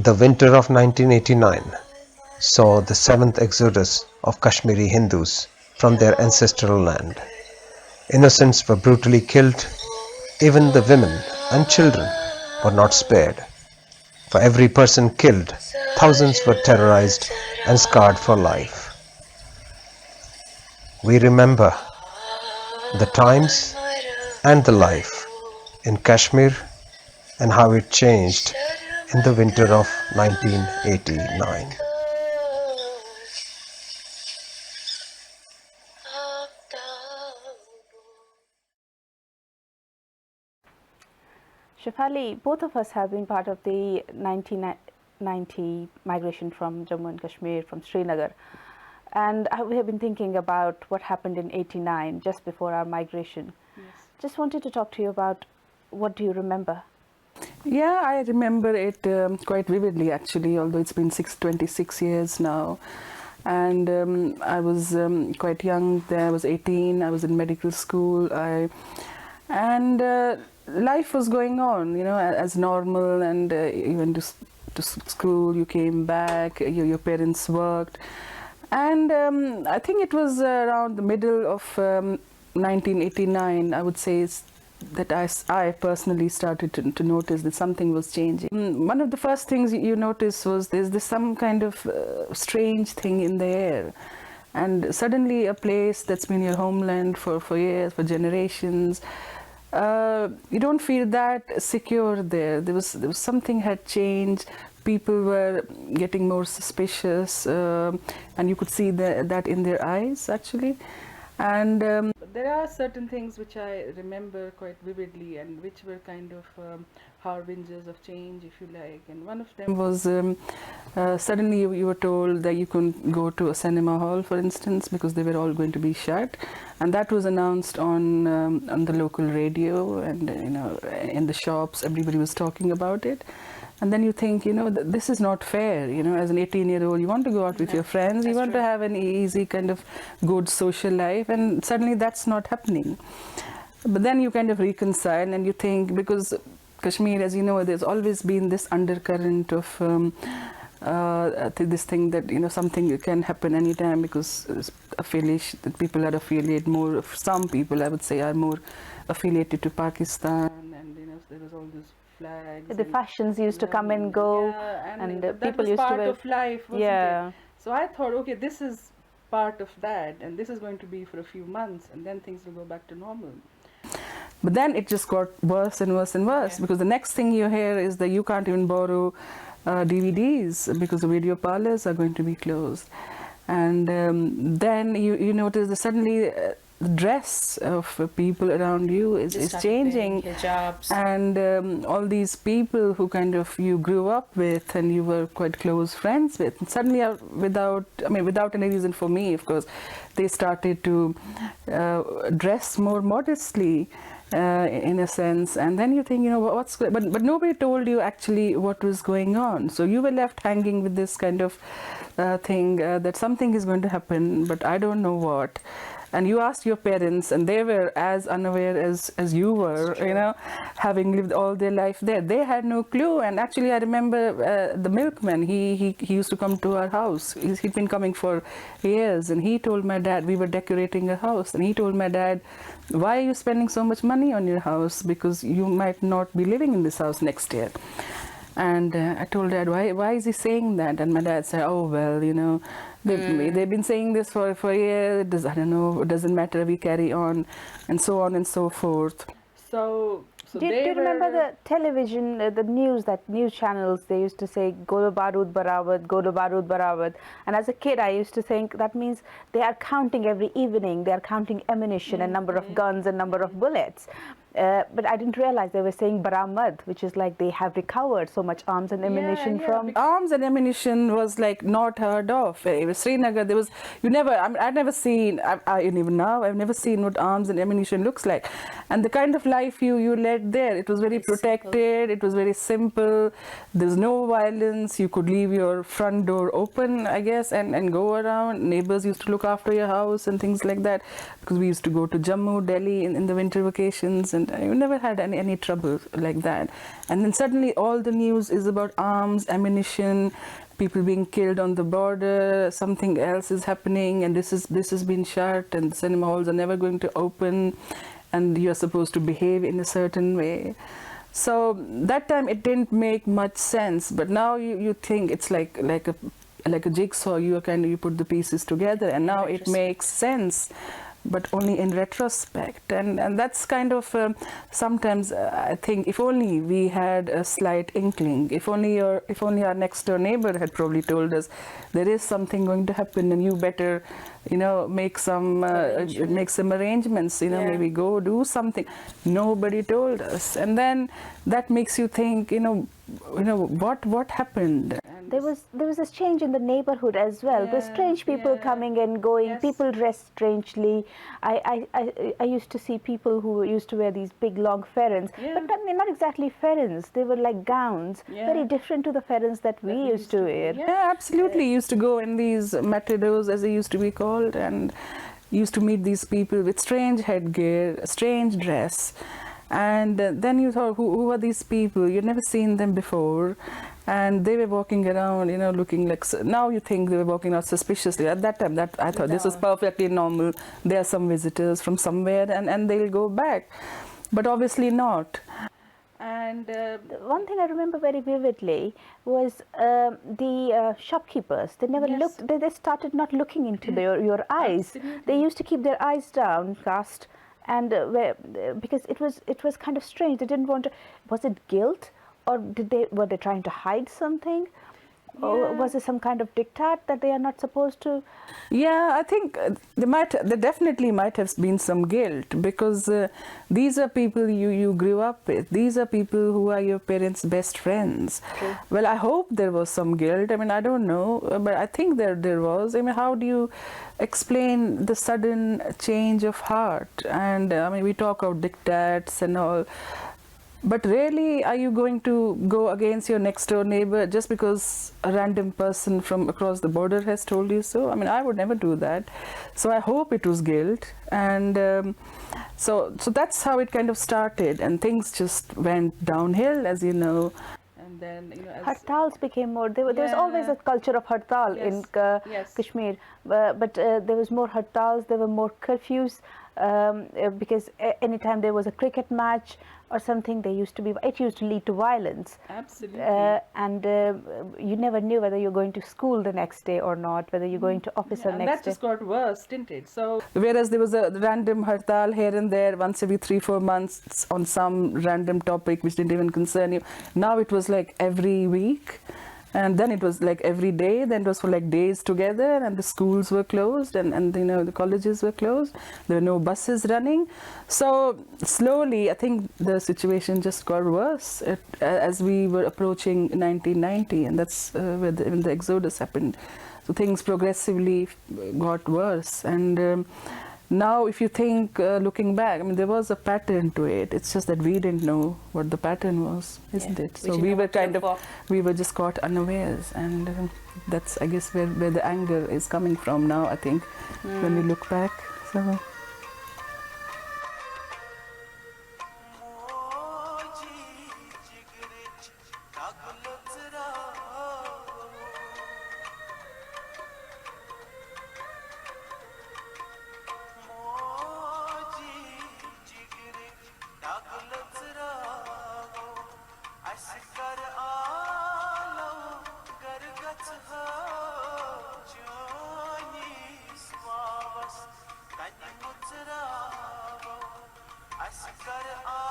The winter of 1989 saw the seventh exodus of Kashmiri Hindus from their ancestral land. Innocents were brutally killed, even the women and children were not spared. For every person killed, thousands were terrorized and scarred for life. We remember the times and the life in Kashmir and how it changed in the winter of 1989. Shefali, both of us have been part of the 1990 migration from Jammu and Kashmir, from Srinagar. And we have been thinking about what happened in 89, just before our migration. Yes. Just wanted to talk to you about what do you remember? Yeah, I remember it quite vividly actually, although it's been 26 years now. And I was quite young there. I was 18, I was in medical school. Life was going on, you know, as normal, and you went to school, you came back, your parents worked. And I think it was around the middle of 1989, I would say, that I personally started to notice that something was changing. One of the first things you notice was there's some kind of strange thing in the air. And suddenly a place that's been your homeland for years, for generations, you don't feel that secure there. There was something had changed. People were getting more suspicious, and you could see that in their eyes actually. And there are certain things which I remember quite vividly, and which were kind of harbingers of change, if you like. And one of them was suddenly you were told that you couldn't go to a cinema hall, for instance, because they were all going to be shut, and that was announced on the local radio, and you know, in the shops, everybody was talking about it. And then you think, you know, this is not fair. You know, as an 18-year-old, you want to go out with your friends, you want to have an easy kind of good social life, and suddenly that's not happening. But then you kind of reconcile and you think, because Kashmir, as you know, there's always been this undercurrent of this thing that, you know, something can happen anytime, because affiliation, that people are affiliated more, some people I would say are more affiliated to Pakistan, and you know, there was all this flags. The fashions used to come and go, yeah, and that people was used part to wear, of life, wasn't yeah. it? So I thought, okay, this is part of that, and this is going to be for a few months, and then things will go back to normal. But then it just got worse and worse and worse, because the next thing you hear is that you can't even borrow DVDs because the video parlors are going to be closed. And then you notice that suddenly the dress of people around you is changing, hijabs. And all these people who kind of you grew up with and you were quite close friends with, and suddenly without any reason for me, of course, they started to dress more modestly, in a sense. And then you think, you know, but nobody told you actually what was going on, so you were left hanging with this kind of thing, that something is going to happen, but I don't know what. And you asked your parents, and they were as unaware as you were, you know, having lived all their life there. They had no clue. And actually, I remember the milkman, he used to come to our house. He'd been coming for years, and he told my dad, we were decorating a house, and he told my dad, why are you spending so much money on your house? Because you might not be living in this house next year. And I told Dad, why is he saying that? And my dad said, oh, well, you know, they've been saying this for years. I don't know, it doesn't matter, we carry on, and so on and so forth. So Do you remember the television, the news channels, they used to say, Golo Barud Barawat, Golo Barud Barawat. And as a kid, I used to think that means they are counting every evening, they are counting ammunition and number of guns and number of bullets. But I didn't realize they were saying Baramad, which is like they have recovered so much arms and ammunition from. Arms and ammunition was like not heard of. It was Srinagar. There was I'd never seen. Even now I've never seen what arms and ammunition looks like, and the kind of life you led there. It was very protected. It was very simple. There's no violence. You could leave your front door open, I guess, and go around. Neighbors used to look after your house and things like that, because we used to go to Jammu, Delhi in the winter vacations, and and I never had any trouble like that. And then suddenly all the news is about arms, ammunition, people being killed on the border, something else is happening, and this has been shut, and cinema halls are never going to open, and you're supposed to behave in a certain way. So that time it didn't make much sense, but now you think it's like a jigsaw. You put the pieces together, and now it makes sense, but only in retrospect. And that's kind of sometimes I think if only we had a slight inkling, if only our next door neighbor had probably told us there is something going to happen, and you better make some arrangements, maybe go do something. Nobody told us, and then that makes you think, what happened. There was this change in the neighborhood as well. There's strange people coming and going. Yes. People dressed strangely. I used to see people who used to wear these big long ferns, but not exactly ferns. They were like gowns, very different to the ferns that we used to wear. Yeah, absolutely. Used to go in these matadors, as they used to be called, and used to meet these people with strange headgear, strange dress. And then you thought, who are these people? You'd never seen them before. And they were walking around, looking like, now you think they were walking out suspiciously. At that time, I thought this was perfectly normal. There are some visitors from somewhere, and they'll go back. But obviously not. And one thing I remember very vividly was the shopkeepers. They never looked. They started not looking into your eyes. Absolutely. They used to keep their eyes downcast, and because it was kind of strange. They didn't want to. Was it guilt, or were they trying to hide something? Or was it some kind of diktat that they are not supposed to? Yeah, I think there definitely might have been some guilt, because these are people you grew up with. These are people who are your parents' best friends. True. Well, I hope there was some guilt. I mean, I don't know, but I think there was. I mean, how do you explain the sudden change of heart? And I mean, we talk of diktats and all. But really, are you going to go against your next door neighbor just because a random person from across the border has told you so? I mean, I would never do that. So I hope it was guilt. And so that's how it kind of started. And things just went downhill, as you know. And then, Hartals became more. There was always a culture of hartal in Kashmir, but there was more hartals. There were more curfews because anytime there was a cricket match or something, it used to lead to violence. Absolutely. And you never knew whether you're going to school the next day or not, whether you're going to office the And next that day. just got worse, didn't it? So whereas there was a random hartal here and there once every 3-4 months on some random topic which didn't even concern you, now it was like every week. And then it was like every day, then it was for like days together, and the schools were closed, and the colleges were closed. There were no buses running. So slowly, I think the situation just got worse as we were approaching 1990, and that's when the exodus happened. So things progressively got worse. And now, if you think, looking back, I mean, there was a pattern to it. It's just that we didn't know what the pattern was, isn't it? So we were just caught unawares, and that's, I guess, where the anger is coming from now, I think, when we look back. So. Askar